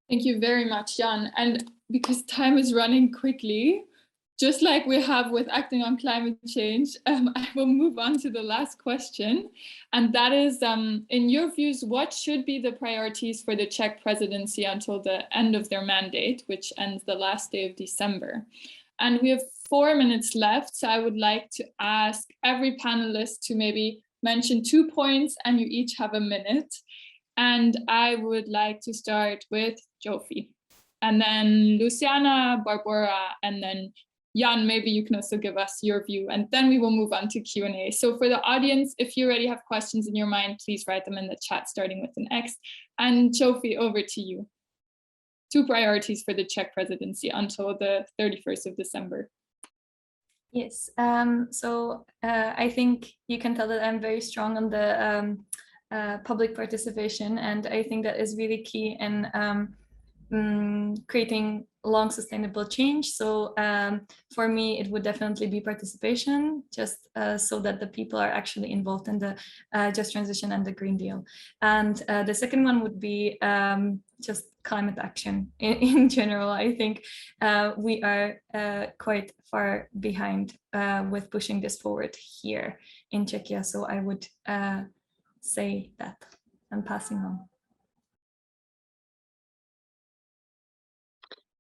Thank you very much, Jan. And because time is running quickly, just like we have with acting on climate change, I will move on to the last question. And that is, in your views, what should be the priorities for the Czech presidency until the end of their mandate, which ends the last day of December? And we have 4 minutes left, so I would like to ask every panelist to maybe mention 2 points, and you each have a minute. And I would like to start with Žofie, and then Luciana, Barbara, and then Jan, maybe you can also give us your view, and then we will move on to Q&A. So for the audience, if you already have questions in your mind, please write them in the chat, starting with an X. And Žofie, over to you. 2 priorities for the Czech presidency until the 31st of December. Yes, so I think you can tell that I'm very strong on the public participation, and I think that is really key in creating long sustainable change. So for me, it would definitely be participation, just so that the people are actually involved in the just transition and the Green Deal. And the second one would be just climate action in general. I think we are quite far behind with pushing this forward here in Czechia. So I would say that I'm passing on.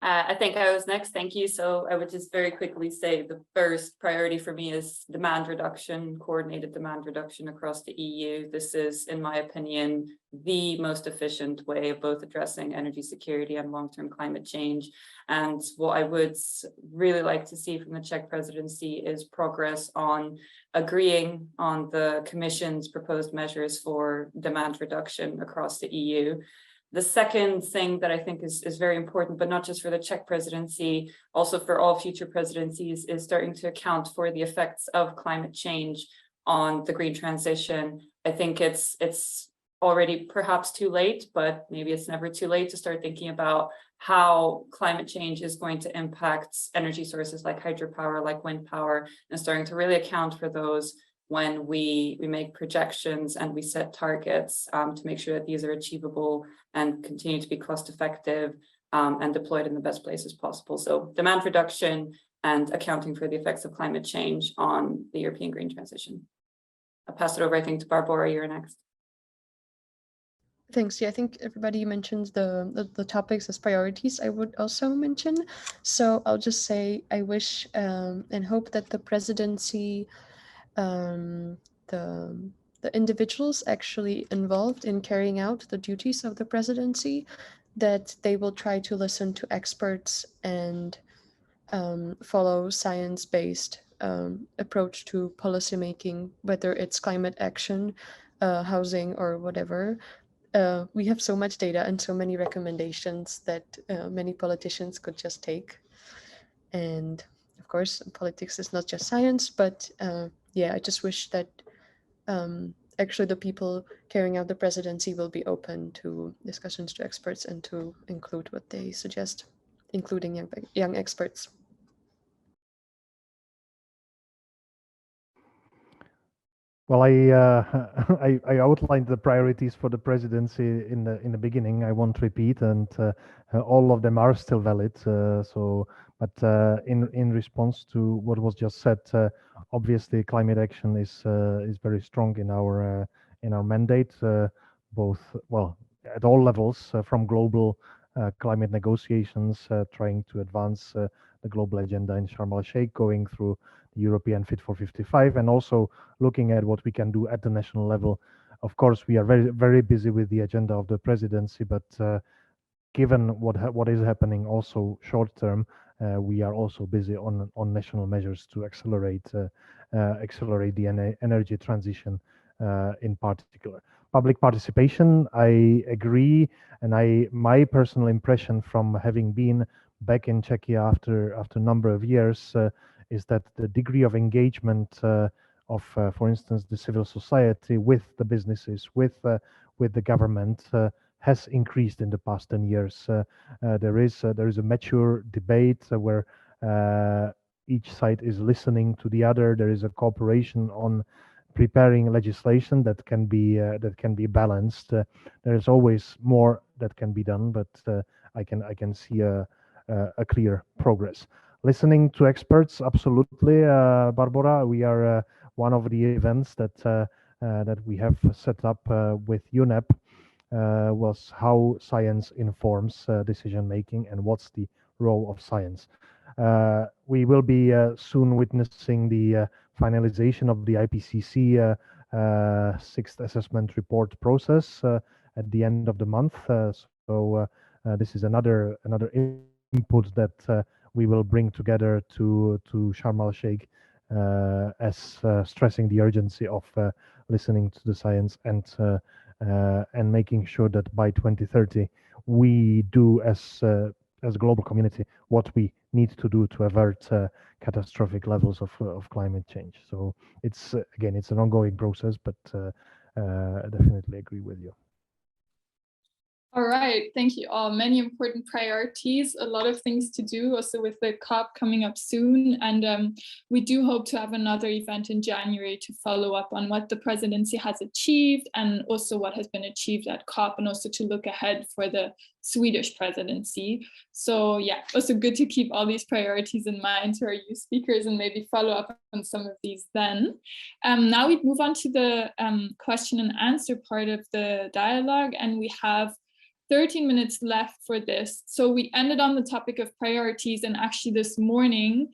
I think I was next. Thank you. So I would just very quickly say the first priority for me is demand reduction, coordinated demand reduction across the EU. This is, in my opinion, the most efficient way of both addressing energy security and long-term climate change. And what I would really like to see from the Czech presidency is progress on agreeing on the Commission's proposed measures for demand reduction across the EU. The second thing that I think is very important, but not just for the Czech presidency, also for all future presidencies, is starting to account for the effects of climate change on the green transition. I think it's already perhaps too late, but maybe it's never too late to start thinking about how climate change is going to impact energy sources like hydropower, like wind power, and starting to really account for those when we make projections and we set targets to make sure that these are achievable and continue to be cost effective and deployed in the best places possible. So demand reduction and accounting for the effects of climate change on the European green transition. I'll pass it over, I think, to Barbara. You're next. Thanks. Yeah, I think everybody mentioned the topics as priorities. I would also mention. So I'll just say I wish and hope that the presidency, the individuals actually involved in carrying out the duties of the presidency, that they will try to listen to experts and follow science-based approach to policymaking, whether it's climate action, housing, or whatever. We have so much data and so many recommendations that many politicians could just take. And of course, politics is not just science, but yeah, I just wish that actually the people carrying out the presidency will be open to discussions to experts and to include what they suggest, including young experts. Well, I outlined the priorities for the presidency in the beginning. I won't repeat, and all of them are still valid. But in response to what was just said, obviously climate action is very strong in our mandate, both at all levels, from global climate negotiations, trying to advance the global agenda in Sharm el-Sheikh, going through the European Fit for 55, and also looking at what we can do at the national level. Of course, we are very busy with the agenda of the presidency, but given what is happening also short term, we are also busy on national measures to accelerate the energy transition in particular. Public participation, I agree, and my personal impression from having been back in Czechia after a number of years is that the degree of engagement of, for instance, the civil society with the businesses, with the government, has increased in the past 10 years. There is a mature debate where each side is listening to the other. There is a cooperation on preparing legislation that can be balanced. There is always more that can be done, but I can see a clear progress. Listening to experts, absolutely, Barbara. We are one of the events that we have set up with UNEP was how science informs decision making and what's the role of science. We will be soon witnessing the finalization of the IPCC sixth assessment report process at the end of the month. So this is another input that we will bring together to Sharm el-Sheikh as stressing the urgency of listening to the science and making sure that by 2030 we do as a global community what we need to do to avert catastrophic levels of climate change. So it's an ongoing process, but I definitely agree with you. All right, thank you all. Many important priorities, a lot of things to do also with the COP coming up soon. And we do hope to have another event in January to follow up on what the presidency has achieved and also what has been achieved at COP, and also to look ahead for the Swedish presidency. So yeah, also good to keep all these priorities in mind to our youth speakers and maybe follow up on some of these then. Now we move on to the question and answer part of the dialogue, and we have 13 minutes left for this. So we ended on the topic of priorities, and actually this morning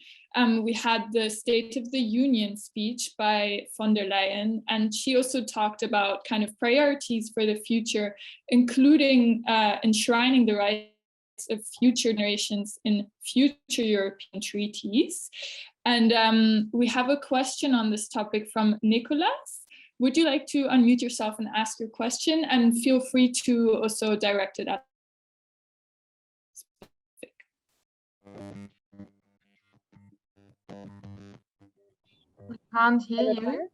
we had the State of the Union speech by von der Leyen, and she also talked about kind of priorities for the future, including enshrining the rights of future generations in future European treaties. And we have a question on this topic from Nicolas. Would you like to unmute yourself and ask your question? And feel free to also direct it at. We can't hear you.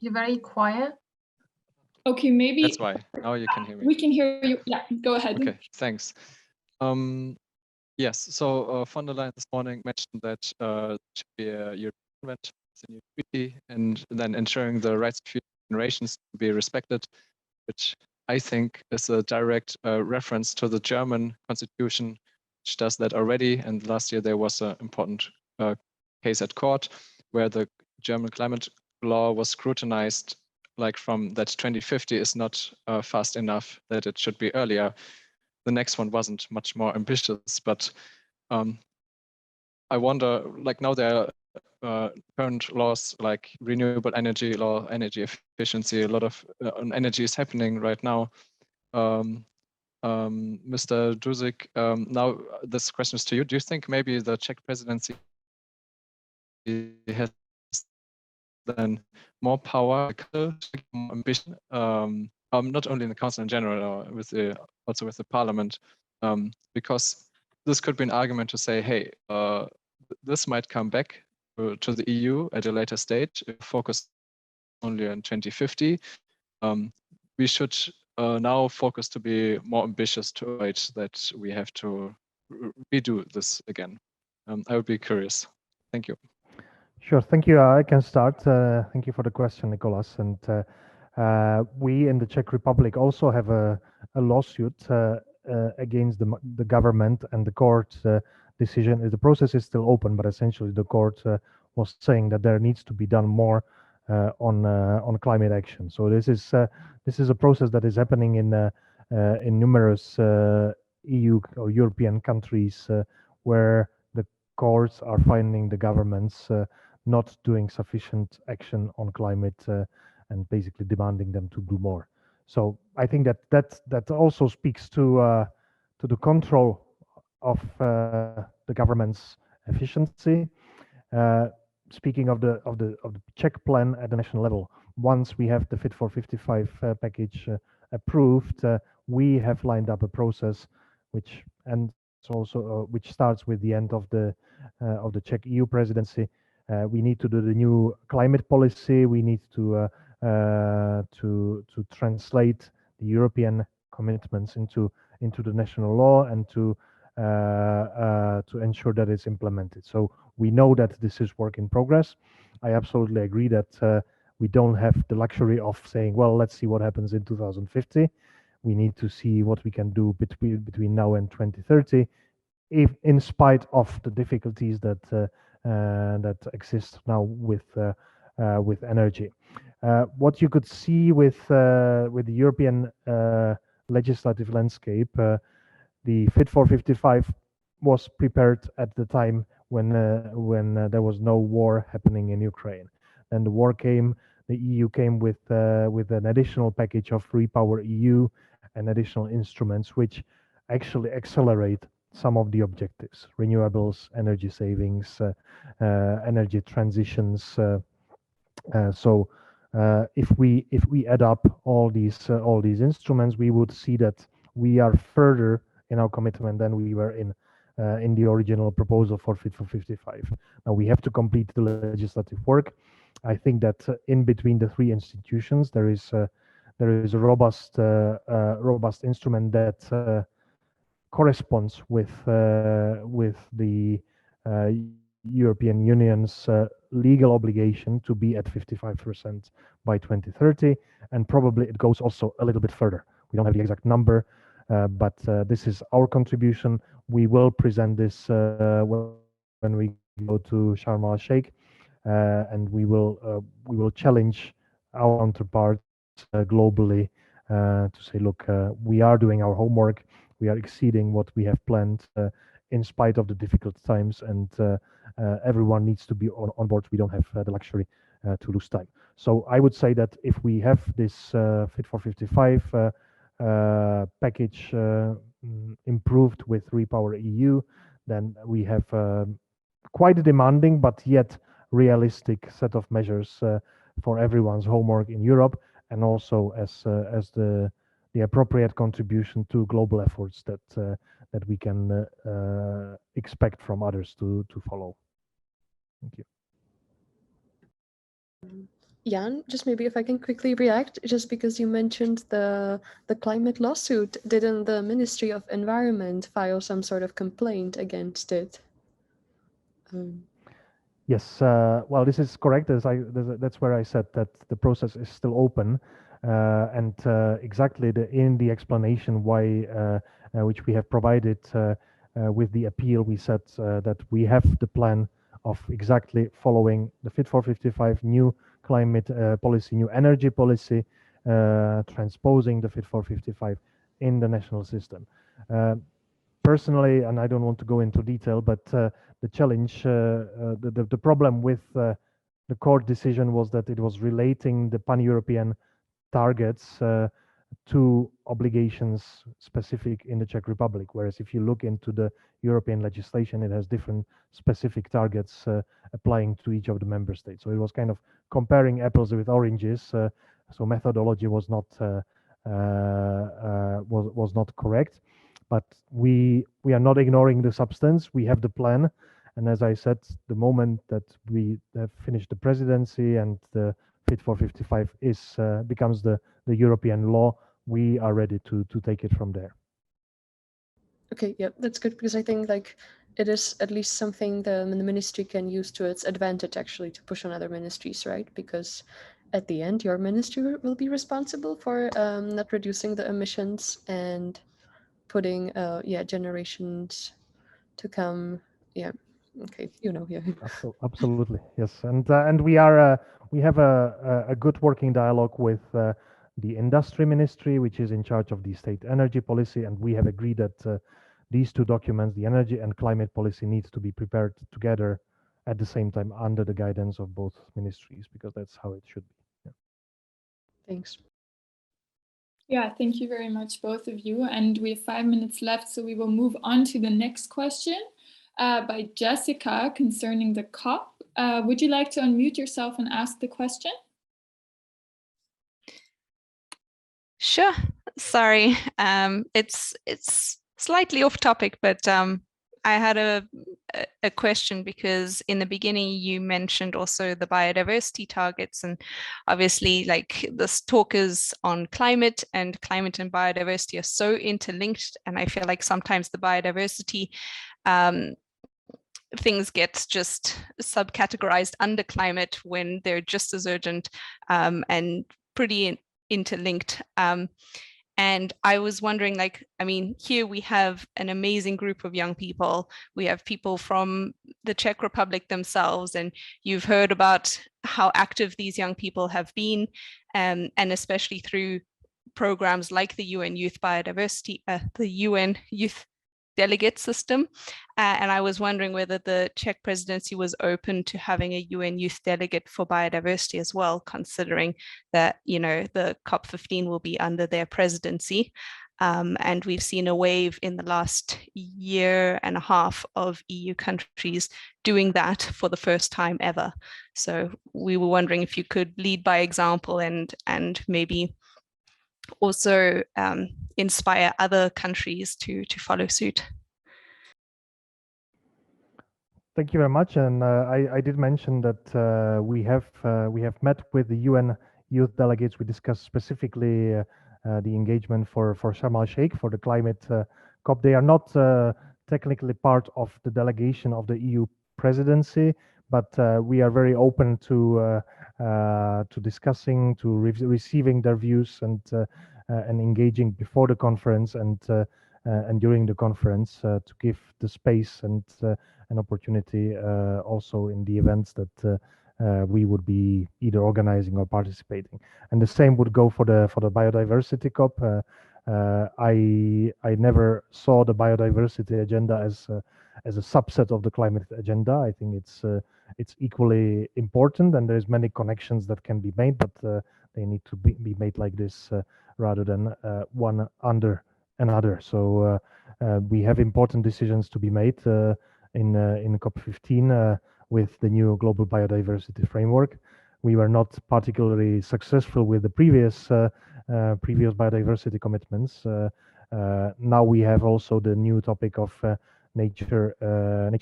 You're very quiet. Okay, maybe That's why. Now you can hear me. we can hear you. Yeah, go ahead. Okay, thanks. Yes, so von der Leyen this morning mentioned that it should be a European event, it's a new treaty, and then ensuring the rights of future generations to be respected, which I think is a direct reference to the German constitution, which does that already. And last year there was an important case at court where the German climate law was scrutinized, like from that 2050 is not fast enough, that it should be earlier. The next one wasn't much more ambitious, but I wonder, like now there are current laws like renewable energy law, energy efficiency, a lot of energy is happening right now. Mr. Dusík, now this question is to you. Do you think maybe the Czech presidency has then more power, more ambition, not only in the council in general, or with the also with the parliament, because this could be an argument to say, hey, this might come back to the EU at a later stage, focus only on 2050. We should now focus to be more ambitious to avoid that we have to redo this again. I would be curious. Thank you. Sure, thank you. I can start. Thank you for the question, Nicholas. And we in the Czech Republic also have a lawsuit against the government, and the court decision. The process is still open, but essentially the court was saying that there needs to be done more on climate action. So this is a process that is happening in numerous EU or European countries where the courts are finding the governments not doing sufficient action on climate and basically demanding them to do more. So I think that also speaks to the control of the government's efficiency. Speaking of the Czech plan at the national level, once we have the Fit for 55 package approved, we have lined up a process which which starts with the end of the Czech EU presidency. We need to do the new climate policy. We need to translate the European commitments into the national law and to ensure that it's implemented. So we know that this is work in progress. I absolutely agree that we don't have the luxury of saying, well, let's see what happens in 2050. We need to see what we can do between now and 2030, if in spite of the difficulties that exist now with energy. What you could see with the European legislative landscape, the Fit for 55 was prepared at the time when there was no war happening in Ukraine. Then the war came. The EU came with an additional package of RePowerEU and additional instruments which actually accelerate some of the objectives: renewables, energy savings, energy transitions. So if we add up all these instruments, we would see that we are further in our commitment than we were in the original proposal for Fit for 55. Now we have to complete the legislative work. I think that in between the three institutions, there is a robust instrument that corresponds with the European Union's legal obligation to be at 55% by 2030, and probably it goes also a little bit further. We don't have the exact number, but this is our contribution. We will present this when we go to Sharm el-Sheikh, and we will challenge our counterparts globally to say, look, we are doing our homework. We are exceeding what we have planned in spite of the difficult times, and everyone needs to be on board. We don't have the luxury to lose time. So I would say that if we have this Fit for 55 package improved with RePowerEU, then we have quite a demanding but yet realistic set of measures for everyone's homework in Europe, and also as the appropriate contribution to global efforts that we can expect from others to follow. Thank you. Jan, just maybe if I can quickly react, just because you mentioned the climate lawsuit, didn't the Ministry of Environment file some sort of complaint against it? Yes, well, this is correct. That's where I said that the process is still open, and exactly in the explanation why, which we have provided with the appeal, we said that we have the plan of exactly following the Fit for 55 new climate policy, new energy policy, transposing the Fit for 55 in the national system. Personally, and I don't want to go into detail, but the challenge, the problem with the court decision was that it was relating the pan-European targets to obligations specific in the Czech Republic, whereas if you look into the European legislation, it has different specific targets applying to each of the member states. So it was kind of comparing apples with oranges. So methodology was not was not correct. But we are not ignoring the substance. We have the plan, and as I said, the moment that we have finished the presidency and the Fit for 55 is becomes the European law, we are ready to take it from there. Okay, yeah, that's good, because I think like it is at least something the ministry can use to its advantage, actually, to push on other ministries, right? Because at the end, your ministry will be responsible for not reducing the emissions and putting generations to come. Yeah, okay, you know, yeah. Absolutely, yes, and we are we have a good working dialogue with the industry ministry, which is in charge of the state energy policy, and we have agreed that these two documents, the energy and climate policy, needs to be prepared together at the same time under the guidance of both ministries, because that's how it should be. Yeah. Thanks. Yeah, thank you very much, both of you. And we have 5 minutes left, so we will move on to the next question by Jessica concerning the COP. Would you like to unmute yourself and ask the question? Sure. Sorry, it's slightly off topic, but I had a question, because in the beginning you mentioned also the biodiversity targets, and obviously like this talk is on climate, and climate and biodiversity are so interlinked, and I feel like sometimes the biodiversity things get just subcategorized under climate when they're just as urgent and pretty interlinked. And I was wondering, like, I mean, here we have an amazing group of young people. We have people from the Czech Republic themselves, and you've heard about how active these young people have been, and especially through programs like the UN Youth Biodiversity, the UN Youth Delegate system. And I was wondering whether the Czech presidency was open to having a UN Youth Delegate for biodiversity as well, considering that, you know, the COP15 will be under their presidency. And we've seen a wave in the last year and a half of EU countries doing that for the first time ever. So we were wondering if you could lead by example and maybe also inspire other countries to follow suit. Thank you very much. And I did mention that we have met with the UN youth delegates. We discussed specifically the engagement for Sharm el-Sheikh for the climate COP. They are not technically part of the delegation of the EU presidency, but we are very open to discussing, to receiving their views and engaging before the conference and during the conference to give the space and an opportunity also in the events that we would be either organizing or participating. And the same would go for the biodiversity COP. I never saw the biodiversity agenda as a subset of the climate agenda. I think it's equally important, and there's many connections that can be made, but they need to be made like this rather than one under another. So we have important decisions to be made in COP15 with the new global biodiversity framework. We were not particularly successful with the previous biodiversity commitments. Now we have also the new topic of nature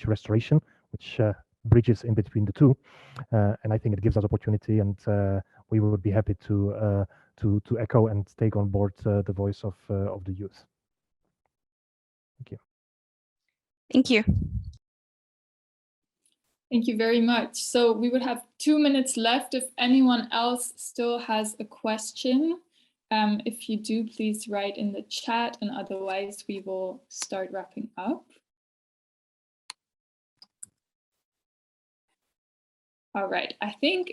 restoration, which bridges in between the two, and I think it gives us opportunity, and we would be happy to echo and take on board the voice of the youth. Thank you. Thank you. Thank you very much. So we would have 2 minutes left if anyone else still has a question. If you do, please write in the chat, and otherwise we will start wrapping up. All right, I think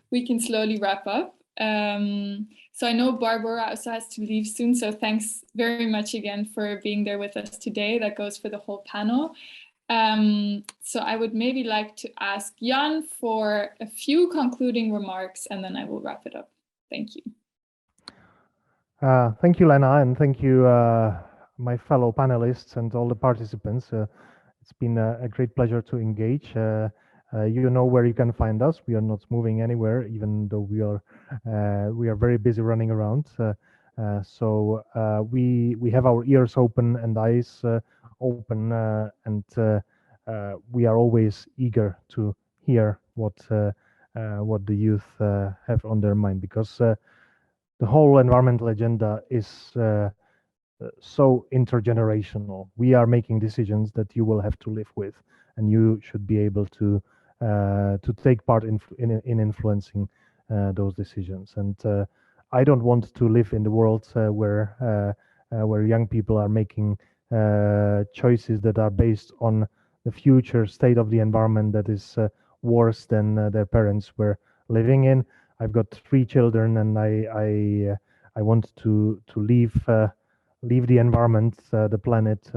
we can slowly wrap up. So I know Barbara also has to leave soon, so thanks very much again for being there with us today. That goes for the whole panel. So I would maybe like to ask Jan for a few concluding remarks, and then I will wrap it up. Thank you. Thank you, Lena, and thank you, my fellow panelists and all the participants. It's been a great pleasure to engage. You know where you can find us. We are not moving anywhere, even though we are very busy running around. So we have our ears open and eyes open, and we are always eager to hear what the youth have on their mind, because the whole environmental agenda is so intergenerational. We are making decisions that you will have to live with, and you should be able to take part in influencing those decisions. And I don't want to live in the world where young people are making choices that are based on the future state of the environment that is worse than their parents were living in. I've got 3 children, and I want to leave the environment, the planet,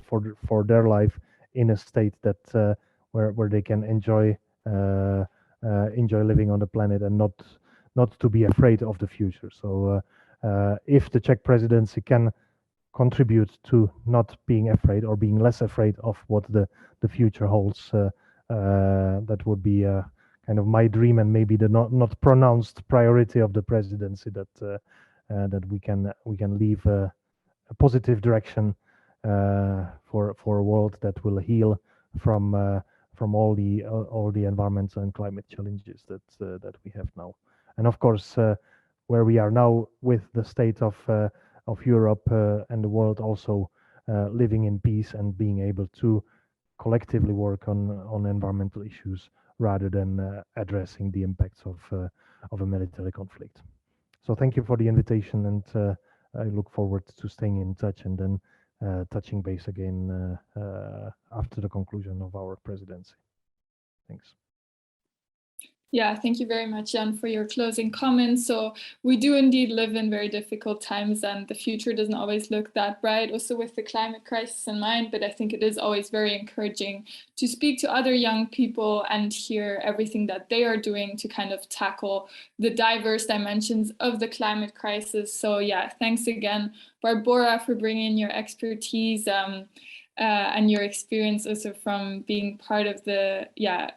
for their life in a state that where they can enjoy living on the planet, and not to be afraid of the future. So if the Czech presidency can contribute to not being afraid, or being less afraid of what the future holds, that would be kind of my dream, and maybe the not pronounced priority of the presidency, that we can leave a positive direction for a world that will heal from all the environmental and climate challenges that we have now. And of course, where we are now with the state of Europe and the world also living in peace and being able to collectively work on environmental issues rather than addressing the impacts of a military conflict. So thank you for the invitation, and I look forward to staying in touch, and then touching base again after the conclusion of our presidency. Thanks. Yeah, thank you very much, Jan, for your closing comments. So we do indeed live in very difficult times, and the future doesn't always look that bright, also with the climate crisis in mind. But I think it is always very encouraging to speak to other young people and hear everything that they are doing to kind of tackle the diverse dimensions of the climate crisis. So yeah, thanks again, Barbara, for bringing your expertise and your experience also from being part of the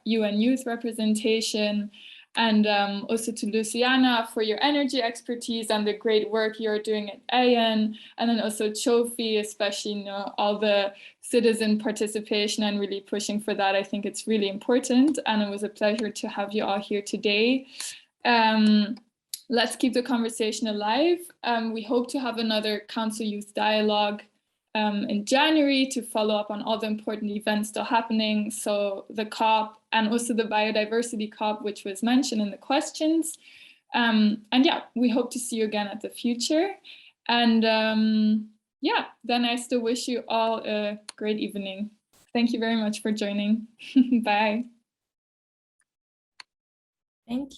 UN youth representation, and also to Luciana for your energy expertise and the great work you're doing at AN, and then also Žofie, especially all the citizen participation and really pushing for that. I think it's really important, and it was a pleasure to have you all here today. Let's keep the conversation alive. We hope to have another Council Youth Dialogue in January to follow up on all the important events still happening. So the COP and also the biodiversity COP, which was mentioned in the questions. And yeah, we hope to see you again at the future. And yeah, then I still wish you all a great evening. Thank you very much for joining. Bye. Thank you.